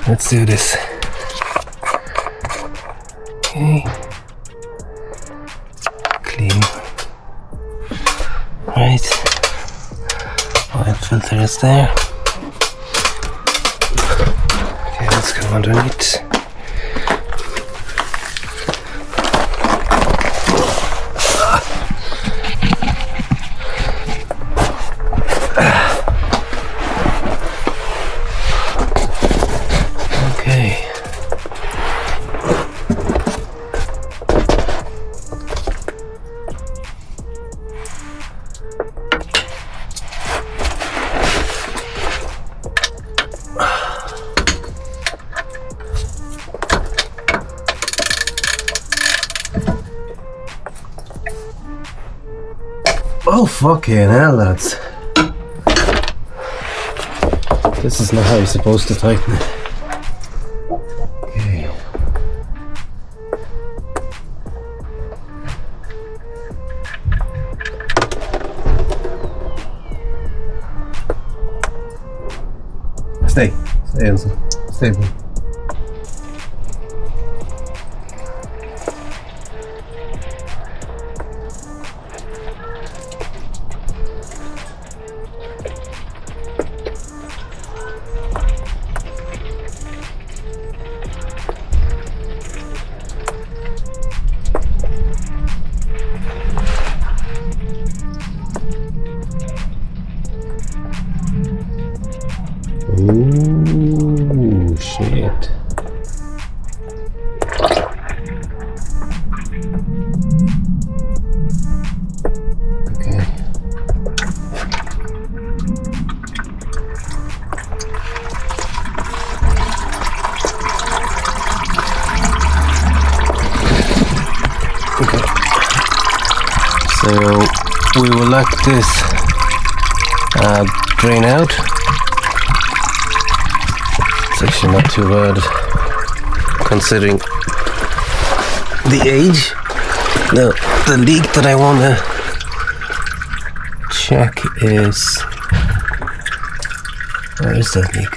let's do this. Okay. Clean. Right. Oil filter is there. Okay, let's go underneath. Oh fucking hell, lads. This is not how you're supposed to tighten it. Okay. Stay, Enzo. Stay. Ooh, shit. Okay. Okay. So we will let this drain out. It's actually not too bad considering the age. The leak that I want to check is, where is that leak?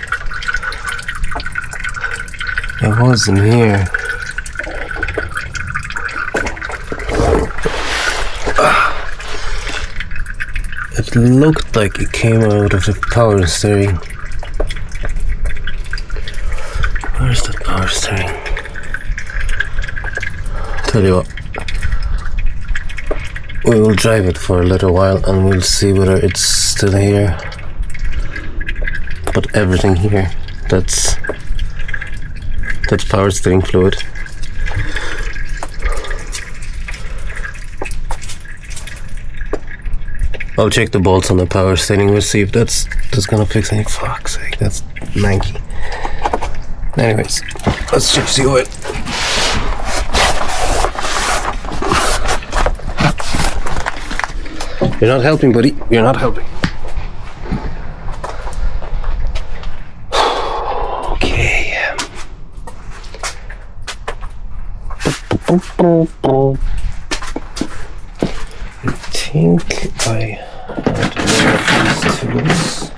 It was in here. It looked like it came out of the power steering. Where's the power steering? Tell you what, we will drive it for a little while and we'll see whether it's still here. But everything here, that's power steering fluid. I'll check the bolts on the power steering. We'll see if that's gonna fix any. Fuck's sake, that's manky. Anyways, let's check the oil. You're not helping, buddy. You're not helping. Okay. I think I had these tools.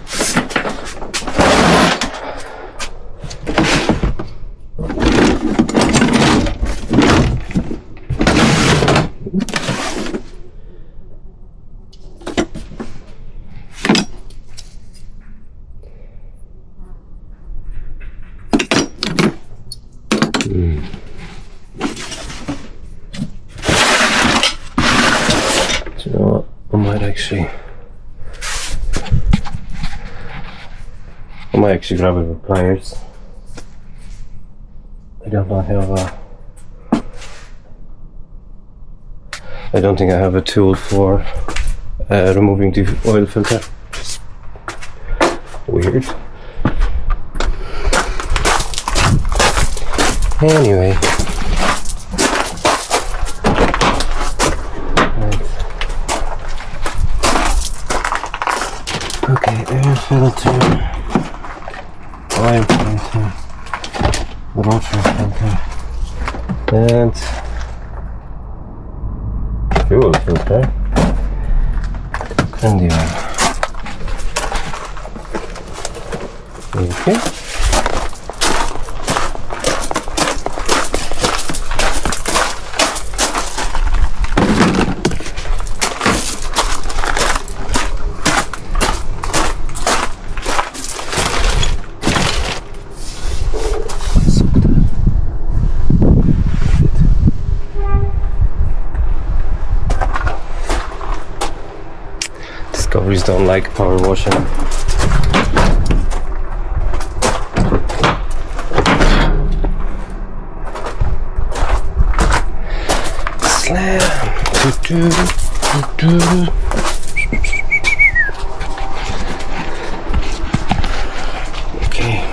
Do you know what? I might actually grab it with pliers. I don't think I have a tool for removing the oil filter. Weird. Anyway. Okay, air filter, oil filter, rotor filter, and fuel filter, and the oil. Okay. Discoveries don't like power washing. Slam. Okay.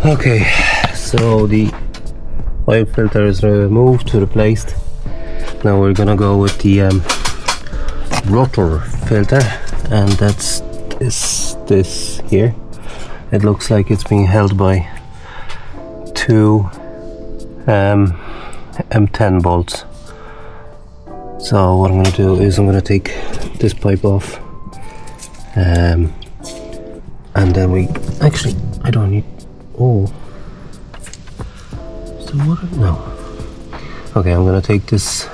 Okay, so the oil filter is removed, replaced. Now we're gonna go with the Rotor filter, and that's this here. It looks like it's being held by two M10 bolts. So what I'm gonna do is I'm gonna take this pipe off, and then I don't need. Oh, is the water? No. Okay, I'm gonna take this.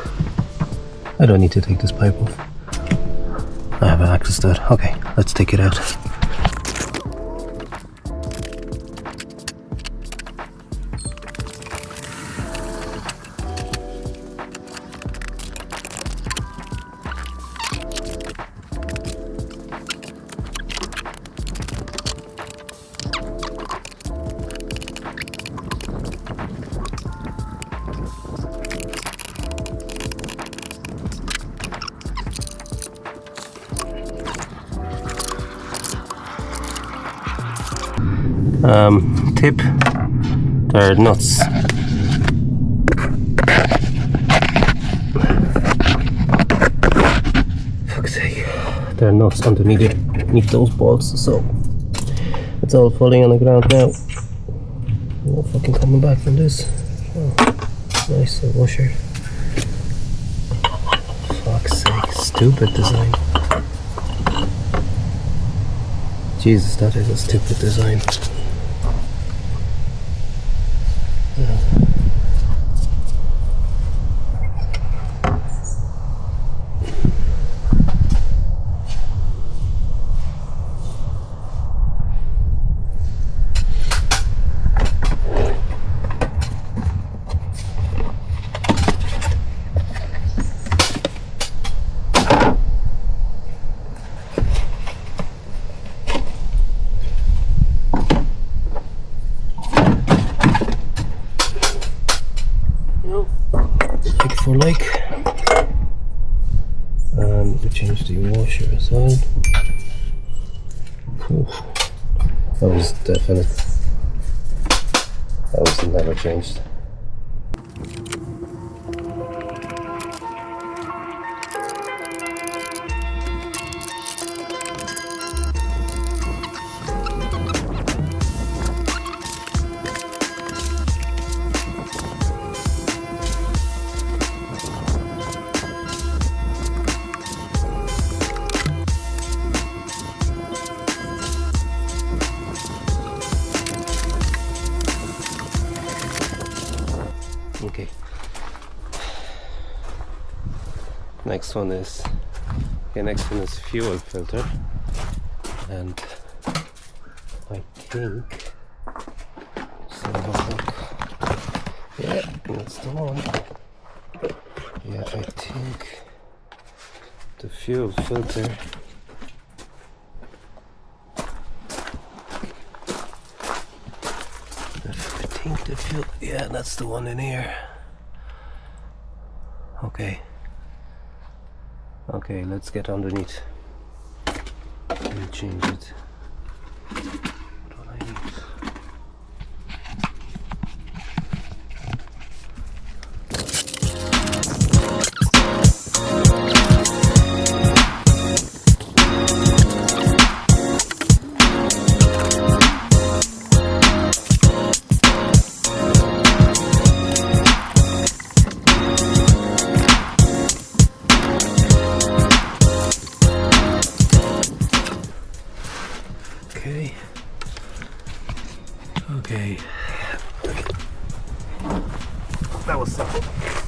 I don't need to take this pipe off. I have access to it. Okay, let's take it out. Tip, they're nuts. Fuck's sake, they're nuts underneath those bolts, so it's all falling on the ground now. No fucking coming back from this. Oh, nice washer. Fuck's sake, stupid design. Jesus, that is a stupid design. For like, and we change the washer as well. Oof. That was definite. That was never changed. Okay. Next one is fuel filter, and I think yeah, that's the one. Yeah, I think the fuel filter think the fuel, yeah, that's the one in here. Okay. Okay, let's get underneath and change it. What do I need? Okay. That was simple.